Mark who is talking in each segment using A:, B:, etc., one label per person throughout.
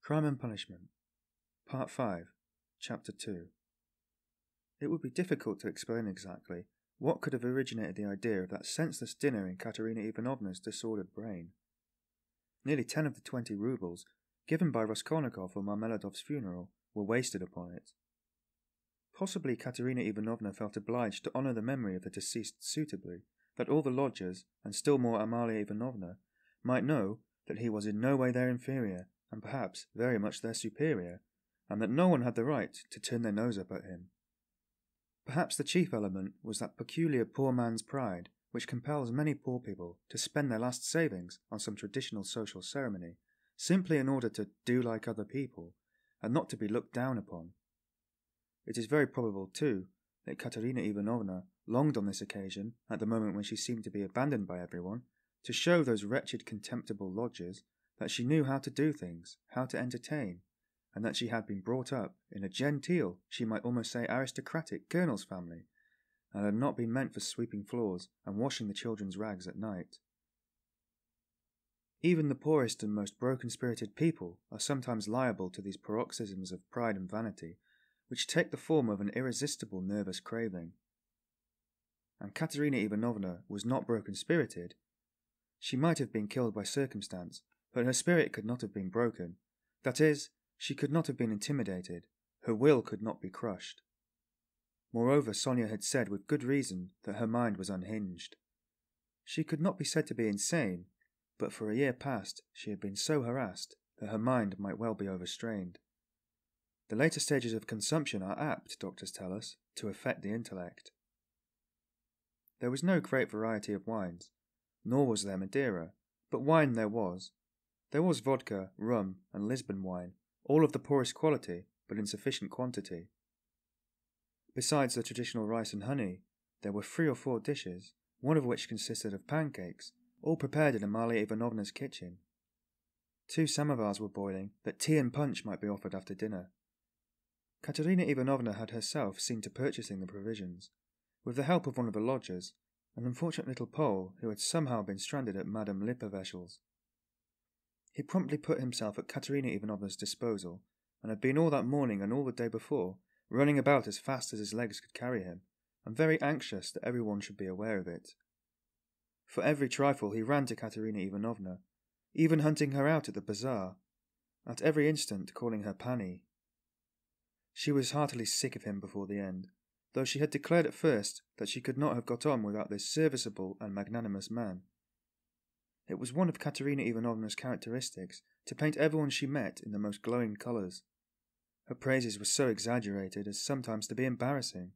A: Crime and Punishment, Part 5, Chapter 2. It would be difficult to explain exactly what could have originated the idea of that senseless dinner in Katerina Ivanovna's disordered brain. Nearly 10 of the 20 roubles given by Raskolnikov for Marmeladov's funeral were wasted upon it. Possibly Katerina Ivanovna felt obliged to honour the memory of the deceased suitably, that all the lodgers, and still more Amalia Ivanovna, might know that he was in no way their inferior, and perhaps very much their superior, and that no one had the right to turn their nose up at him. Perhaps the chief element was that peculiar poor man's pride which compels many poor people to spend their last savings on some traditional social ceremony, simply in order to do like other people, and not to be looked down upon. It is very probable, too, that Katerina Ivanovna longed on this occasion, at the moment when she seemed to be abandoned by everyone, to show those wretched contemptible lodgers that she knew how to do things, how to entertain, and that she had been brought up in a genteel, she might almost say aristocratic, colonel's family, and had not been meant for sweeping floors and washing the children's rags at night. Even the poorest and most broken-spirited people are sometimes liable to these paroxysms of pride and vanity, which take the form of an irresistible nervous craving. And Katerina Ivanovna was not broken-spirited. She might have been killed by circumstance, but her spirit could not have been broken. That is, she could not have been intimidated. Her will could not be crushed. Moreover, Sonia had said with good reason that her mind was unhinged. She could not be said to be insane, but for a year past she had been so harassed that her mind might well be overstrained. The later stages of consumption are apt, doctors tell us, to affect the intellect. There was no great variety of wines, nor was there Madeira, but wine there was. There was vodka, rum, and Lisbon wine, all of the poorest quality, but in sufficient quantity. Besides the traditional rice and honey, there were 3 or 4 dishes, one of which consisted of pancakes, all prepared in Amalia Ivanovna's kitchen. 2 samovars were boiling, that tea and punch might be offered after dinner. Katerina Ivanovna had herself seen to purchasing the provisions, with the help of one of the lodgers, an unfortunate little Pole who had somehow been stranded at Madame Lippevechsel's. He promptly put himself at Katerina Ivanovna's disposal, and had been all that morning and all the day before running about as fast as his legs could carry him, and very anxious that everyone should be aware of it. For every trifle he ran to Katerina Ivanovna, even hunting her out at the bazaar, at every instant calling her Pani. She was heartily sick of him before the end, though she had declared at first that she could not have got on without this serviceable and magnanimous man. It was one of Katerina Ivanovna's characteristics to paint everyone she met in the most glowing colours. Her praises were so exaggerated as sometimes to be embarrassing.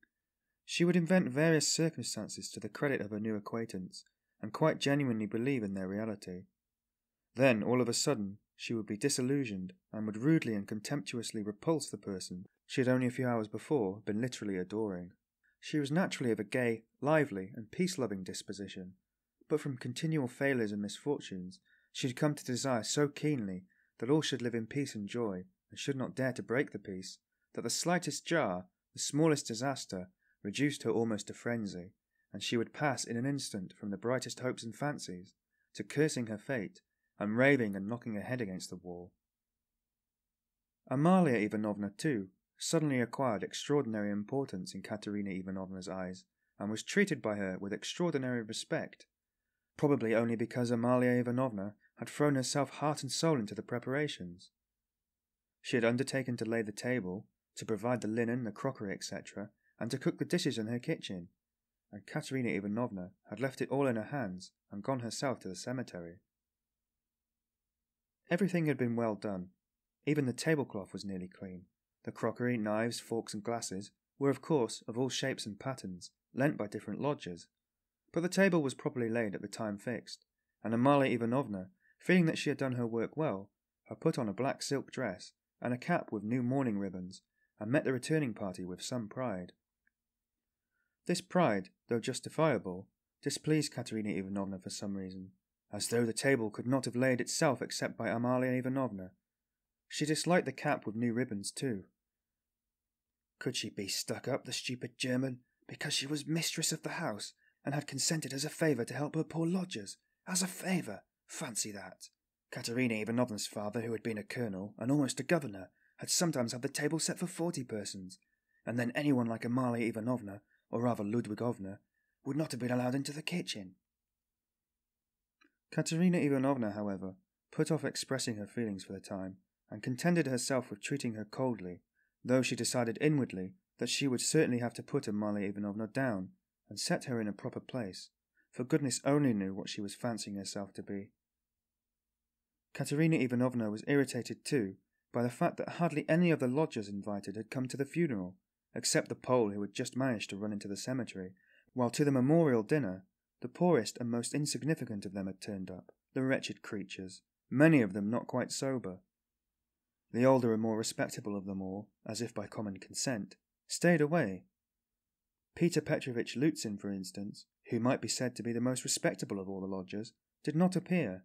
A: She would invent various circumstances to the credit of her new acquaintance, and quite genuinely believe in their reality. Then, all of a sudden, she would be disillusioned, and would rudely and contemptuously repulse the person she had only a few hours before been literally adoring. She was naturally of a gay, lively, and peace-loving disposition, but from continual failures and misfortunes she had come to desire so keenly that all should live in peace and joy, and should not dare to break the peace, that the slightest jar, the smallest disaster, reduced her almost to frenzy, and she would pass in an instant from the brightest hopes and fancies to cursing her fate, and raving and knocking her head against the wall. Amalia Ivanovna, too, suddenly acquired extraordinary importance in Katerina Ivanovna's eyes, and was treated by her with extraordinary respect, probably only because Amalia Ivanovna had thrown herself heart and soul into the preparations. She had undertaken to lay the table, to provide the linen, the crockery, etc., and to cook the dishes in her kitchen, and Katerina Ivanovna had left it all in her hands and gone herself to the cemetery. Everything had been well done. Even the tablecloth was nearly clean. The crockery, knives, forks and glasses were, of course, of all shapes and patterns, lent by different lodgers. But the table was properly laid at the time fixed, and Amalia Ivanovna, feeling that she had done her work well, had put on a black silk dress and a cap with new mourning ribbons, and met the returning party with some pride. This pride, though justifiable, displeased Katerina Ivanovna for some reason, as though the table could not have laid itself except by Amalia Ivanovna. She disliked the cap with new ribbons too. Could she be stuck up, the stupid German, because she was mistress of the house, and had consented as a favour to help her poor lodgers? As a favour! Fancy that! Katerina Ivanovna's father, who had been a colonel and almost a governor, had sometimes had the table set for 40 persons, and then anyone like Amalia Ivanovna, or rather Ludwigovna, would not have been allowed into the kitchen. Katerina Ivanovna, however, put off expressing her feelings for the time, and contented herself with treating her coldly, though she decided inwardly that she would certainly have to put Amalia Ivanovna down, and set her in a proper place, for goodness only knew what she was fancying herself to be. Katerina Ivanovna was irritated too by the fact that hardly any of the lodgers invited had come to the funeral, except the Pole who had just managed to run into the cemetery, while to the memorial dinner the poorest and most insignificant of them had turned up, the wretched creatures, many of them not quite sober. The older and more respectable of them all, as if by common consent, stayed away. Pyotr Petrovitch Luzhin, for instance, who might be said to be the most respectable of all the lodgers, did not appear,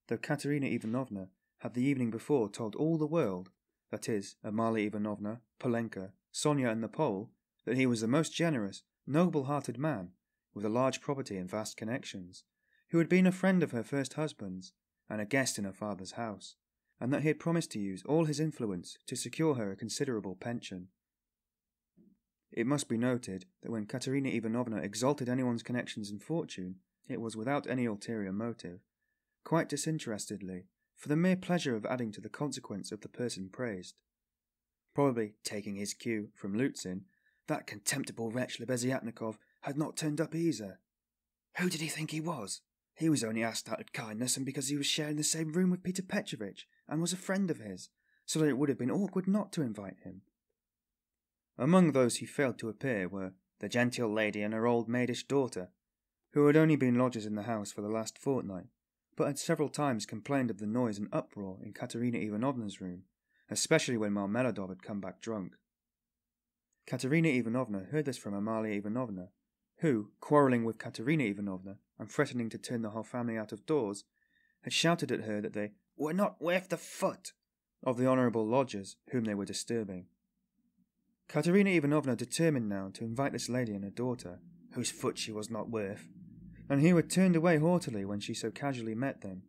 A: though Katerina Ivanovna had the evening before told all the world, that is, Amalia Ivanovna, Polenka, Sonia and the Pole, that he was the most generous, noble-hearted man, with a large property and vast connections, who had been a friend of her first husband's, and a guest in her father's house, and that he had promised to use all his influence to secure her a considerable pension. It must be noted that when Katerina Ivanovna exalted anyone's connections and fortune, it was without any ulterior motive, quite disinterestedly, for the mere pleasure of adding to the consequence of the person praised. Probably taking his cue from Luzhin, that contemptible wretch Lippevechsel had not turned up either. Who did he think he was? He was only asked out of kindness and because he was sharing the same room with Pyotr Petrovitch and was a friend of his, so that it would have been awkward not to invite him. Among those who failed to appear were the genteel lady and her old maidish daughter, who had only been lodgers in the house for the last fortnight, but had several times complained of the noise and uproar in Katerina Ivanovna's room, especially when Marmeladov had come back drunk. Katerina Ivanovna heard this from Amalia Ivanovna, who, quarrelling with Katerina Ivanovna and threatening to turn the whole family out of doors, had shouted at her that they were not worth the foot of the honourable lodgers whom they were disturbing. Katerina Ivanovna determined now to invite this lady and her daughter, whose foot she was not worth, and who had turned away haughtily when she so casually met them,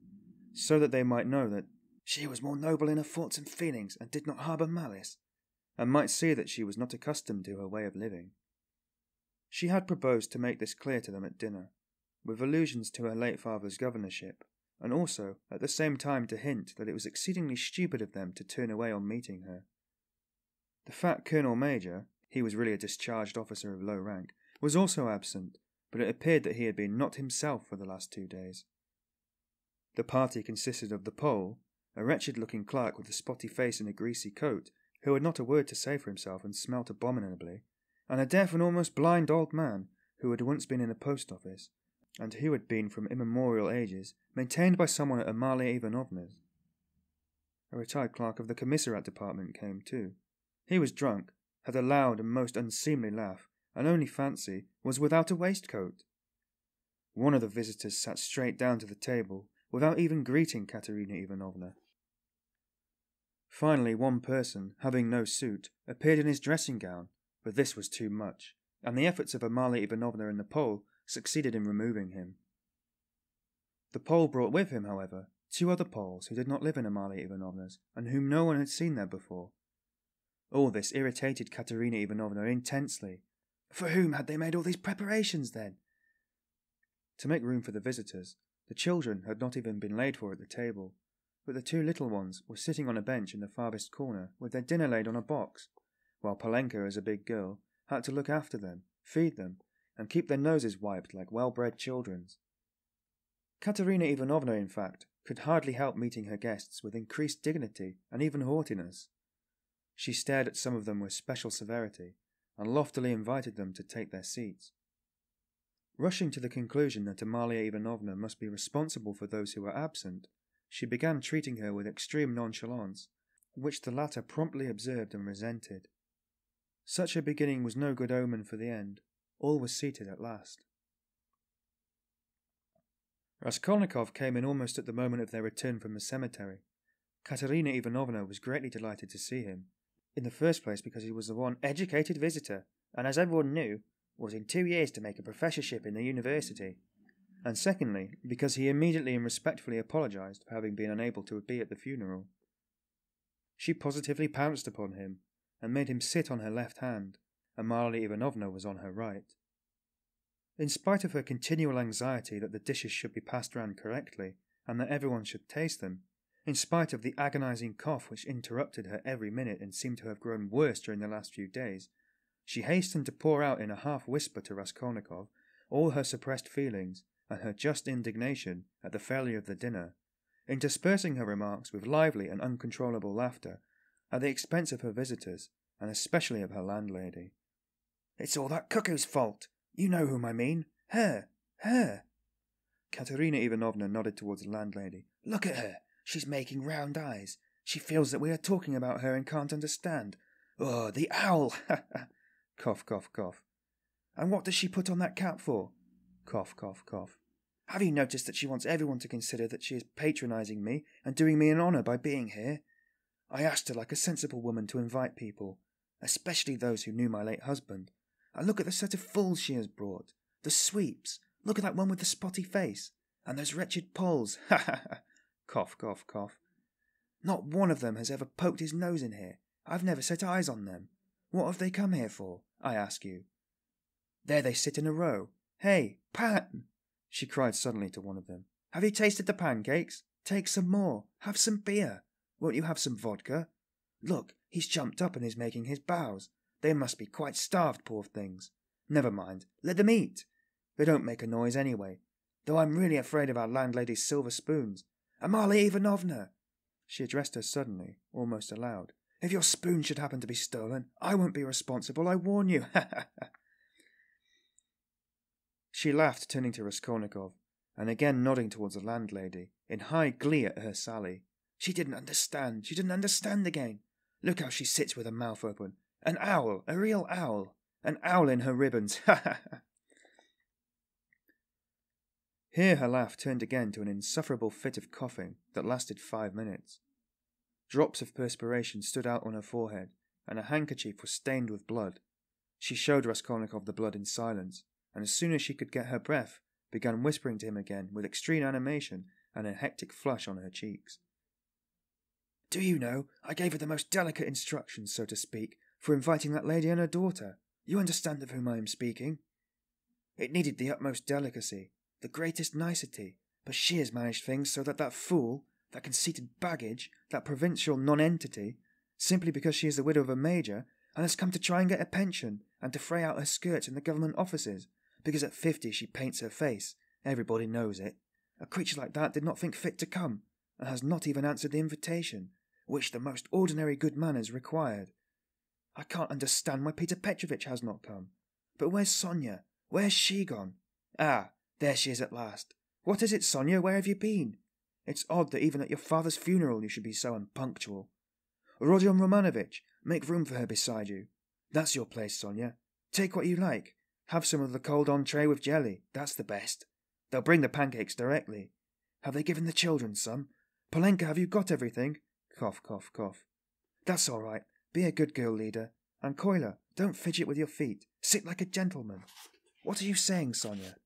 A: so that they might know that she was more noble in her thoughts and feelings and did not harbour malice, and might see that she was not accustomed to her way of living. She had proposed to make this clear to them at dinner, with allusions to her late father's governorship, and also at the same time to hint that it was exceedingly stupid of them to turn away on meeting her. The fat Colonel Major, he was really a discharged officer of low rank, was also absent, but it appeared that he had been not himself for the last 2 days. The party consisted of the Pole, a wretched-looking clerk with a spotty face and a greasy coat, who had not a word to say for himself and smelt abominably, and a deaf and almost blind old man who had once been in a post office, and who had been from immemorial ages maintained by someone at Amalia Ivanovna's. A retired clerk of the Commissariat department came too. He was drunk, had a loud and most unseemly laugh, and only fancy was without a waistcoat. One of the visitors sat straight down to the table, without even greeting Katerina Ivanovna. Finally, one person, having no suit, appeared in his dressing gown, but this was too much, and the efforts of Amalia Ivanovna and the Pole succeeded in removing him. The Pole brought with him, however, 2 other Poles who did not live in Amalia Ivanovna's, and whom no one had seen there before. All this irritated Katerina Ivanovna intensely. For whom had they made all these preparations, then? To make room for the visitors, the children had not even been laid for at the table, but the 2 little ones were sitting on a bench in the farthest corner with their dinner laid on a box, while Polenka, as a big girl, had to look after them, feed them, and keep their noses wiped like well-bred children's. Katerina Ivanovna, in fact, could hardly help meeting her guests with increased dignity and even haughtiness. She stared at some of them with special severity, and loftily invited them to take their seats. Rushing to the conclusion that Amalia Ivanovna must be responsible for those who were absent, she began treating her with extreme nonchalance, which the latter promptly observed and resented. Such a beginning was no good omen for the end. All was seated at last. Raskolnikov came in almost at the moment of their return from the cemetery. Katerina Ivanovna was greatly delighted to see him, in the first place because he was the one educated visitor, and as everyone knew, was in 2 years to make a professorship in the university. and secondly, because he immediately and respectfully apologized for having been unable to be at the funeral. She positively pounced upon him, and made him sit on her left hand. Amalia Ivanovna was on her right. In spite of her continual anxiety that the dishes should be passed round correctly, and that everyone should taste them, in spite of the agonizing cough which interrupted her every minute and seemed to have grown worse during the last few days, she hastened to pour out in a half-whisper to Raskolnikov all her suppressed feelings and her just indignation at the failure of the dinner, interspersing her remarks with lively and uncontrollable laughter at the expense of her visitors, and especially of her landlady. "It's all that cuckoo's fault! You know whom I mean. Her! Her!" Katerina Ivanovna nodded towards the landlady. "Look at her! She's making round eyes. She feels that we are talking about her and can't understand. Oh, the owl! Ha ha!" Cough, cough, cough. "And what does she put on that cap for?" Cough, cough, cough. "Have you noticed that she wants everyone to consider that she is patronizing me and doing me an honor by being here? I asked her like a sensible woman to invite people, especially those who knew my late husband. And look at the set of fools she has brought. The sweeps. Look at that one with the spotty face. And those wretched Poles. Ha ha ha!" Cough, cough, cough. "Not one of them has ever poked his nose in here. I've never set eyes on them. What have they come here for, I ask you? There they sit in a row. Hey, Pan!" she cried suddenly to one of them. "Have you tasted the pancakes? Take some more. Have some beer. Won't you have some vodka? Look, he's jumped up and is making his bows. They must be quite starved, poor things. Never mind, let them eat. They don't make a noise anyway, though I'm really afraid of our landlady's silver spoons. Amalia Ivanovna!" She addressed her suddenly, almost aloud. "If your spoon should happen to be stolen, I won't be responsible, I warn you. Ha ha ha!" She laughed, turning to Raskolnikov, and again nodding towards the landlady, in high glee at her sally. She didn't understand again. Look how she sits with her mouth open. An owl, a real owl. An owl in her ribbons. Ha ha ha! Here her laugh turned again to an insufferable fit of coughing that lasted 5 minutes. Drops of perspiration stood out on her forehead, and a handkerchief was stained with blood. She showed Raskolnikov the blood in silence, and as soon as she could get her breath, began whispering to him again with extreme animation and a hectic flush on her cheeks. "Do you know, I gave her the most delicate instructions, so to speak, for inviting that lady and her daughter. You understand of whom I am speaking? It needed the utmost delicacy, the greatest nicety, but she has managed things so that fool, that conceited baggage, that provincial nonentity, simply because she is the widow of a major, and has come to try and get a pension, and to fray out her skirts in the government offices, because at 50 she paints her face, everybody knows it. A creature like that did not think fit to come, and has not even answered the invitation, which the most ordinary good manners required. I can't understand why Pyotr Petrovitch has not come. But where's Sonia? Where's she gone? Ah, there she is at last. What is it, Sonia? Where have you been? It's odd that even at your father's funeral you should be so unpunctual. Rodya Romanovitch, make room for her beside you. That's your place, Sonia. Take what you like. Have some of the cold entree with jelly. That's the best. They'll bring the pancakes directly. Have they given the children some? Polenka, have you got everything? Cough, cough, cough. That's all right. Be a good girl, Lida. And Koila, don't fidget with your feet. Sit like a gentleman. What are you saying, Sonia?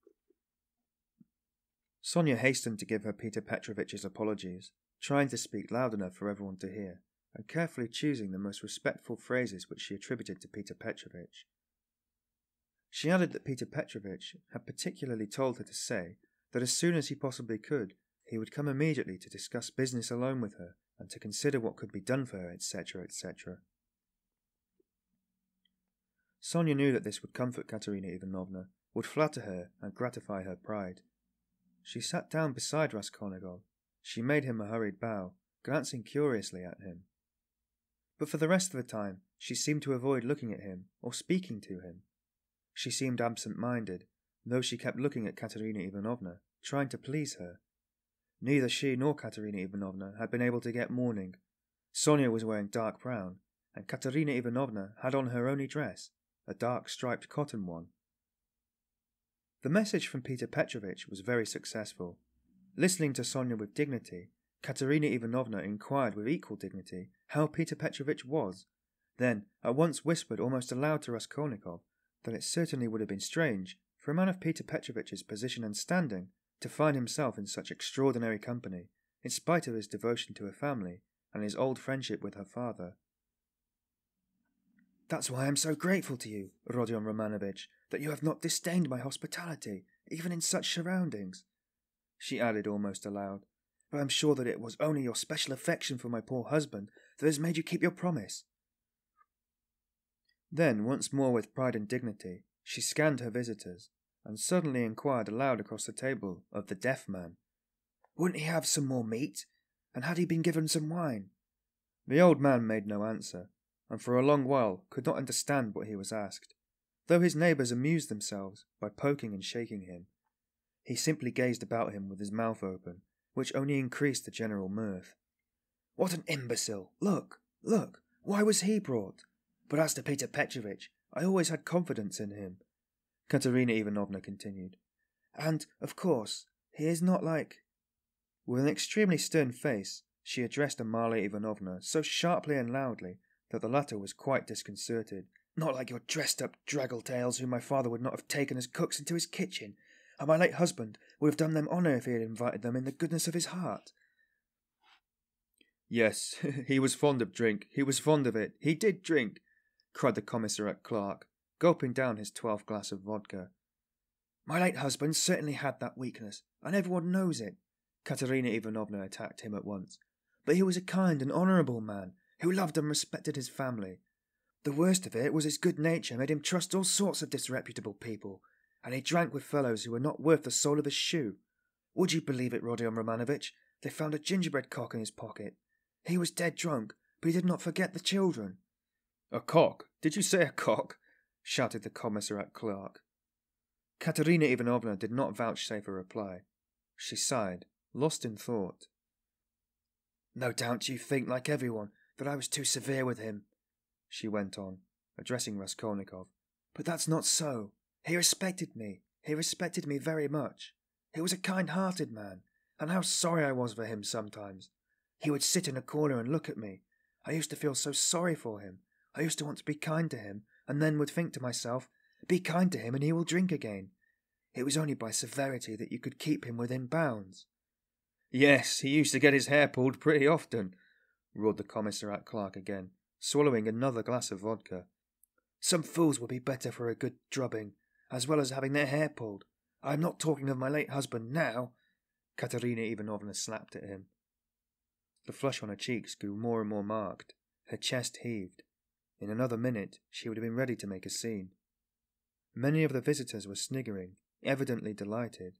A: Sonia hastened to give her Pyotr Petrovitch's apologies, trying to speak loud enough for everyone to hear, and carefully choosing the most respectful phrases which she attributed to Pyotr Petrovitch. She added that Pyotr Petrovitch had particularly told her to say that as soon as he possibly could, he would come immediately to discuss business alone with her and to consider what could be done for her, etc., etc. Sonia knew that this would comfort Katerina Ivanovna, would flatter her and gratify her pride. She sat down beside Raskolnikov. She made him a hurried bow, glancing curiously at him. But for the rest of the time, she seemed to avoid looking at him or speaking to him. She seemed absent-minded, though she kept looking at Katerina Ivanovna, trying to please her. Neither she nor Katerina Ivanovna had been able to get mourning. Sonia was wearing dark brown, and Katerina Ivanovna had on her only dress, a dark striped cotton one. The message from Pyotr Petrovitch was very successful. Listening to Sonia with dignity, Katerina Ivanovna inquired with equal dignity how Pyotr Petrovitch was, then at once whispered almost aloud to Raskolnikov that it certainly would have been strange for a man of Pyotr Petrovitch's position and standing to find himself in such extraordinary company, in spite of his devotion to her family and his old friendship with her father. "That's why I am so grateful to you, Rodion Romanovich, that you have not disdained my hospitality, even in such surroundings," she added almost aloud. "But I am sure that it was only your special affection for my poor husband that has made you keep your promise." Then, once more with pride and dignity, she scanned her visitors, and suddenly inquired aloud across the table of the deaf man. "Wouldn't he have some more meat? And had he been given some wine?" The old man made no answer, and for a long while could not understand what he was asked, though his neighbours amused themselves by poking and shaking him. He simply gazed about him with his mouth open, which only increased the general mirth. "What an imbecile! Look! Look! Why was he brought? But as to Pyotr Petrovitch, I always had confidence in him," Katerina Ivanovna continued. "And, of course, he is not like—" With an extremely stern face, she addressed Amalia Ivanovna so sharply and loudly that the latter was quite disconcerted. "Not like your dressed-up draggle-tails whom my father would not have taken as cooks into his kitchen, and my late husband would have done them honour if he had invited them in the goodness of his heart." "Yes, he was fond of drink, he was fond of it, he did drink," cried the Commissariat Clerk, gulping down his 12th glass of vodka. "My late husband certainly had that weakness, and everyone knows it," Katerina Ivanovna attacked him at once. "But he was a kind and honourable man, who loved and respected his family. The worst of it was his good nature made him trust all sorts of disreputable people, and he drank with fellows who were not worth the sole of his shoe. Would you believe it, Rodion Romanovich, they found a gingerbread cock in his pocket. He was dead drunk, but he did not forget the children." "A cock? Did you say a cock?" shouted the Commissariat Clerk. Katerina Ivanovna did not vouchsafe a reply. She sighed, lost in thought. "No doubt you think, like everyone, that I was too severe with him," she went on, addressing Raskolnikov. "But that's not so. He respected me. He respected me very much. He was a kind-hearted man, and how sorry I was for him sometimes. He would sit in a corner and look at me. I used to feel so sorry for him. I used to want to be kind to him, and then would think to myself, be kind to him and he will drink again. It was only by severity that you could keep him within bounds." "Yes, he used to get his hair pulled pretty often," roared the Commissariat Clerk again, swallowing another glass of vodka. "Some fools would be better for a good drubbing, as well as having their hair pulled. I am not talking of my late husband now." Katerina Ivanovna slapped at him. The flush on her cheeks grew more and more marked. Her chest heaved. In another minute she would have been ready to make a scene. Many of the visitors were sniggering, evidently delighted.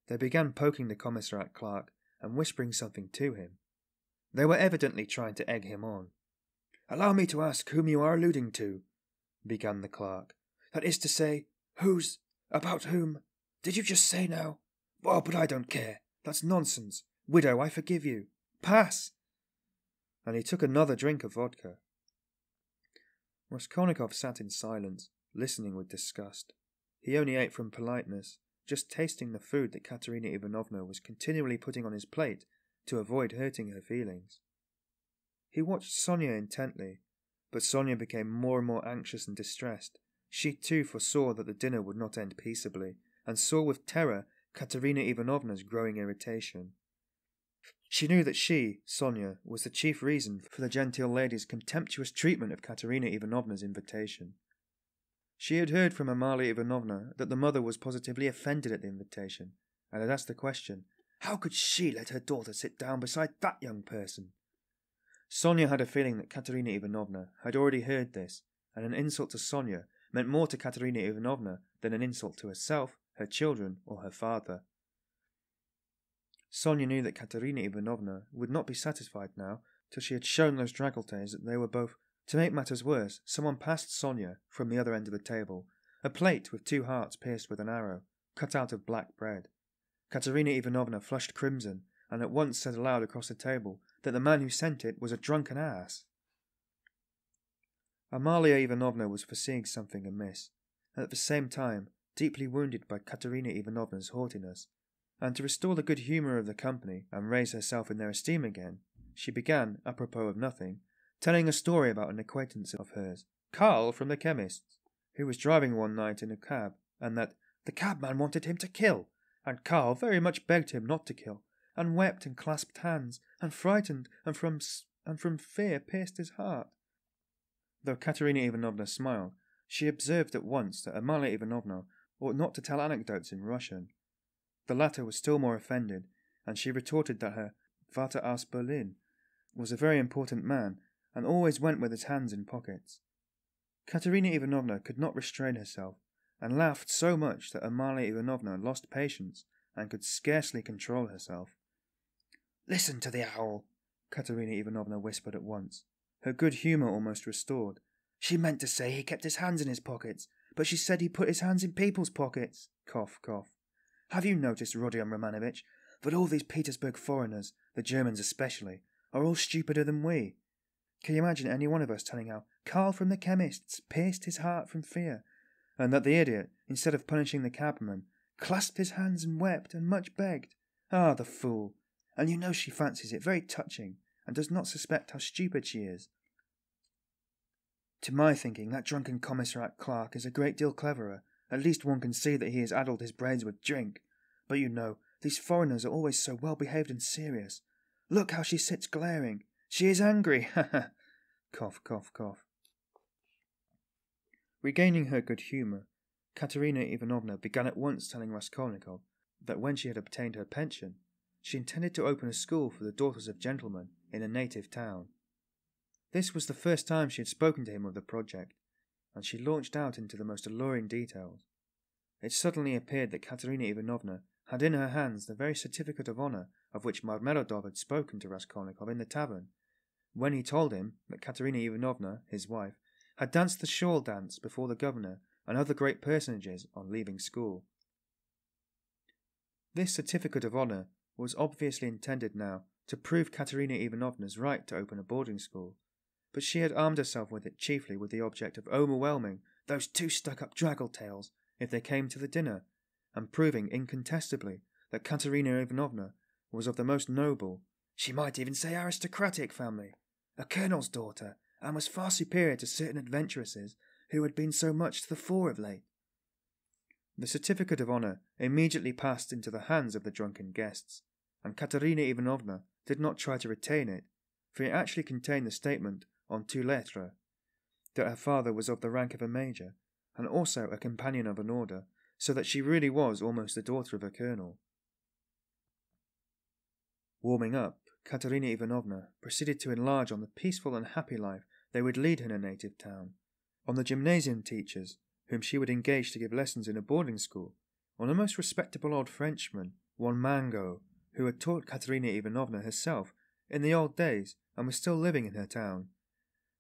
A: They began poking the Commissariat Clerk and whispering something to him. They were evidently trying to egg him on. "Allow me to ask whom you are alluding to," began the clerk. "That is to say, about whom? Did you just say now? Oh, but I don't care. That's nonsense. Widow, I forgive you. Pass!" And he took another drink of vodka. Raskolnikov sat in silence, listening with disgust. He only ate from politeness, just tasting the food that Katerina Ivanovna was continually putting on his plate to avoid hurting her feelings. He watched Sonia intently, but Sonia became more and more anxious and distressed. She too foresaw that the dinner would not end peaceably, and saw with terror Katerina Ivanovna's growing irritation. She knew that she, Sonia, was the chief reason for the genteel lady's contemptuous treatment of Katerina Ivanovna's invitation. She had heard from Amalia Ivanovna that the mother was positively offended at the invitation, and had asked the question, how could she let her daughter sit down beside that young person? Sonia had a feeling that Katerina Ivanovna had already heard this, and an insult to Sonia meant more to Katerina Ivanovna than an insult to herself, her children, or her father. Sonia knew that Katerina Ivanovna would not be satisfied now till she had shown those draggletails that they were both. To make matters worse, someone passed Sonia, from the other end of the table, a plate with 2 hearts pierced with an arrow, cut out of black bread. Katerina Ivanovna flushed crimson, and at once said aloud across the table that the man who sent it was a drunken ass. Amalia Ivanovna was foreseeing something amiss, and at the same time deeply wounded by Katerina Ivanovna's haughtiness, and to restore the good humour of the company and raise herself in their esteem again, she began, apropos of nothing, telling a story about an acquaintance of hers, Karl from the chemist's, who was driving one night in a cab, and that the cabman wanted him to kill, and Karl very much begged him not to kill, and wept and clasped hands, and frightened, and from fear pierced his heart. Though Katerina Ivanovna smiled, she observed at once that Amalia Ivanovna ought not to tell anecdotes in Russian. The latter was still more offended, and she retorted that her Vater aus Berlin was a very important man, and always went with his hands in pockets. Katerina Ivanovna could not restrain herself, and laughed so much that Amalia Ivanovna lost patience, and could scarcely control herself. "Listen to the owl," Katerina Ivanovna whispered at once, her good humour almost restored. "She meant to say he kept his hands in his pockets, but she said he put his hands in people's pockets." Cough, cough. "Have you noticed, Rodya Romanovich, that all these Petersburg foreigners, the Germans especially, are all stupider than we? Can you imagine any one of us telling how Karl from the chemist's pierced his heart from fear, and that the idiot, instead of punishing the cabman, clasped his hands and wept and much begged? Ah, the fool! And you know she fancies it very touching, and does not suspect how stupid she is. To my thinking, that drunken Commissariat Clerk is a great deal cleverer. At least one can see that he has addled his brains with drink. But you know, these foreigners are always so well behaved and serious. Look how she sits glaring. She is angry, ha ha! Cough, cough, cough. Regaining her good humour, Katerina Ivanovna began at once telling Raskolnikov that when she had obtained her pension, she intended to open a school for the daughters of gentlemen in a native town. This was the first time she had spoken to him of the project, and she launched out into the most alluring details. It suddenly appeared that Katerina Ivanovna had in her hands the very certificate of honour of which Marmeladov had spoken to Raskolnikov in the tavern, when he told him that Katerina Ivanovna, his wife, had danced the shawl dance before the governor and other great personages on leaving school. This certificate of honour was obviously intended now to prove Katerina Ivanovna's right to open a boarding school, but she had armed herself with it chiefly with the object of overwhelming those two stuck-up draggle-tails if they came to the dinner, and proving incontestably that Katerina Ivanovna was of the most noble, she might even say aristocratic family, a colonel's daughter, and was far superior to certain adventuresses who had been so much to the fore of late. The certificate of honour immediately passed into the hands of the drunken guests, and Katerina Ivanovna did not try to retain it, for it actually contained the statement en deux lettres that her father was of the rank of a major, and also a companion of an order, so that she really was almost the daughter of a colonel. Warming up, Katerina Ivanovna proceeded to enlarge on the peaceful and happy life they would lead in her native town, on the gymnasium teachers, whom she would engage to give lessons in a boarding school, on a most respectable old Frenchman, one Mango, who had taught Katerina Ivanovna herself in the old days and was still living in her town,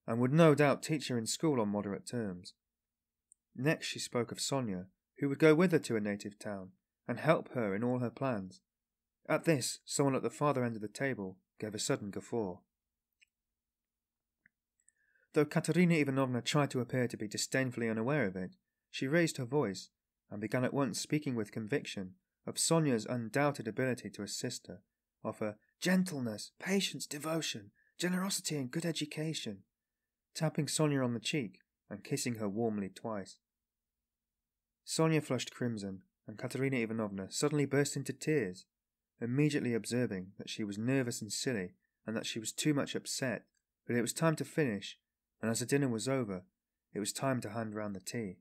A: and would no doubt teach her in school on moderate terms. Next she spoke of Sonia, who would go with her to her native town, and help her in all her plans. At this, someone at the farther end of the table gave a sudden guffaw. Though Katerina Ivanovna tried to appear to be disdainfully unaware of it, she raised her voice, and began at once speaking with conviction of Sonia's undoubted ability to assist her, of her gentleness, patience, devotion, generosity and good education, tapping Sonia on the cheek and kissing her warmly twice. Sonia flushed crimson, and Katerina Ivanovna suddenly burst into tears, immediately observing that she was nervous and silly, and that she was too much upset, but it was time to finish, and as the dinner was over, it was time to hand round the tea.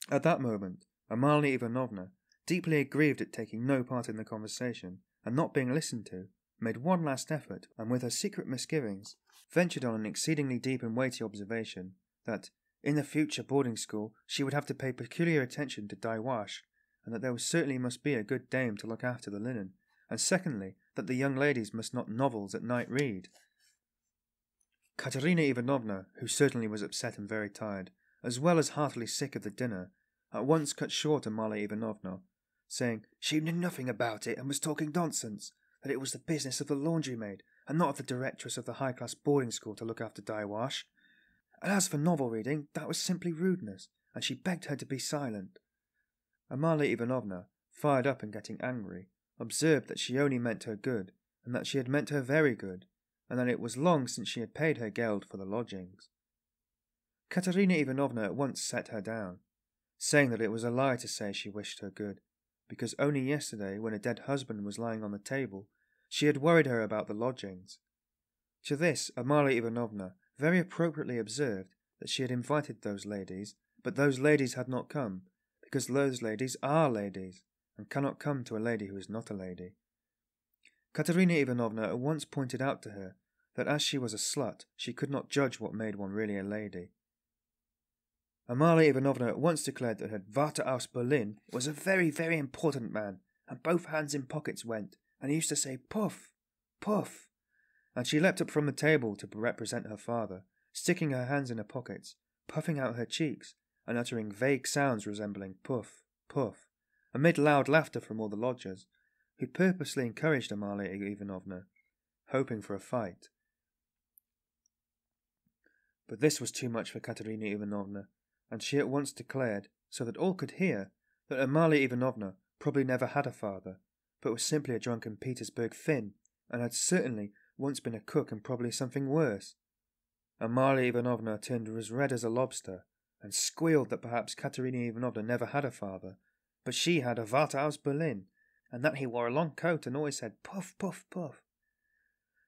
A: At that moment, Amalia Ivanovna, deeply aggrieved at taking no part in the conversation, and not being listened to, made one last effort, and with her secret misgivings, ventured on an exceedingly deep and weighty observation, that, in the future boarding school, she would have to pay peculiar attention to dyewash, and that there certainly must be a good dame to look after the linen, and secondly, that the young ladies must not novels at night read. Katerina Ivanovna, who certainly was upset and very tired, as well as heartily sick of the dinner, at once cut short Amalia Ivanovna, saying she knew nothing about it and was talking nonsense, that it was the business of the laundry-maid, and not of the directress of the high-class boarding school to look after dyewash. And as for novel reading, that was simply rudeness, and she begged her to be silent. Amalia Ivanovna, fired up and getting angry, observed that she only meant her good, and that she had meant her very good, and that it was long since she had paid her geld for the lodgings. Katerina Ivanovna at once set her down, saying that it was a lie to say she wished her good, because only yesterday, when a dead husband was lying on the table, she had worried her about the lodgings. To this, Amalia Ivanovna very appropriately observed that she had invited those ladies, but those ladies had not come, because those ladies are ladies, and cannot come to a lady who is not a lady. Katerina Ivanovna at once pointed out to her that as she was a slut, she could not judge what made one really a lady. Amalia Ivanovna at once declared that her Vater aus Berlin was a very, very important man, and both hands in pockets went, and he used to say, "Puff, puff," and she leapt up from the table to represent her father, sticking her hands in her pockets, puffing out her cheeks, and uttering vague sounds resembling puff, puff, amid loud laughter from all the lodgers, who purposely encouraged Amalia Ivanovna, hoping for a fight. But this was too much for Katerina Ivanovna, and she at once declared, so that all could hear, that Amalia Ivanovna probably never had a father, but was simply a drunken Petersburg Finn, and had certainly once been a cook and probably something worse. Amalia Ivanovna turned as red as a lobster, and squealed that perhaps Katerina Ivanovna never had a father, but she had a Vater aus Berlin, and that he wore a long coat and always said puff, puff, puff.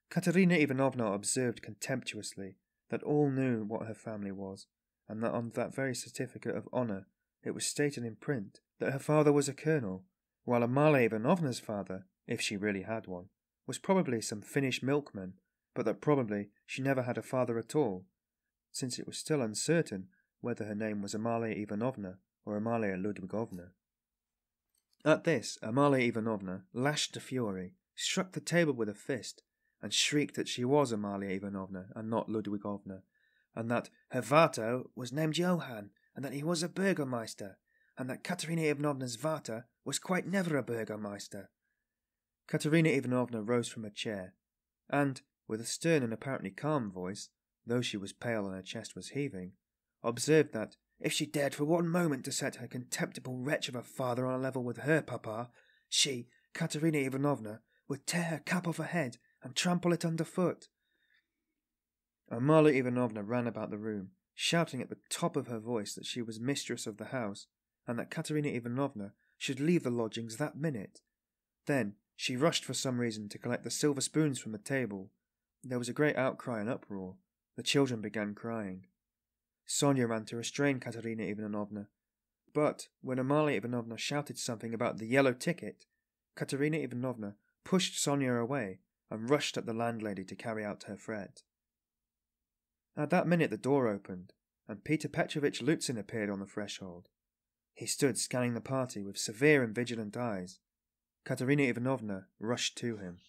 A: Katerina Ivanovna observed contemptuously that all knew what her family was, and that on that very certificate of honour it was stated in print that her father was a colonel, while Amalia Ivanovna's father, if she really had one, was probably some Finnish milkman, but that probably she never had a father at all, since it was still uncertain whether her name was Amalia Ivanovna or Amalia Ludwigovna. At this, Amalia Ivanovna lashed to fury, struck the table with a fist, and shrieked that she was Amalia Ivanovna and not Ludwigovna, and that her Vater was named Johann, and that he was a burgomeister, and that Katerina Ivanovna's Vater was quite never a burgomeister. Katerina Ivanovna rose from her chair, and, with a stern and apparently calm voice, though she was pale and her chest was heaving, observed that, if she dared for one moment to set her contemptible wretch of a father on a level with her papa, she, Katerina Ivanovna, would tear her cap off her head and trample it underfoot. Amalia Ivanovna ran about the room, shouting at the top of her voice that she was mistress of the house, and that Katerina Ivanovna should leave the lodgings that minute. Then she rushed for some reason to collect the silver spoons from the table. There was a great outcry and uproar. The children began crying. Sonia ran to restrain Katerina Ivanovna, but when Amalia Ivanovna shouted something about the yellow ticket, Katerina Ivanovna pushed Sonia away and rushed at the landlady to carry out her threat. At that minute the door opened, and Pyotr Petrovitch Luzhin appeared on the threshold. He stood scanning the party with severe and vigilant eyes. Katerina Ivanovna rushed to him.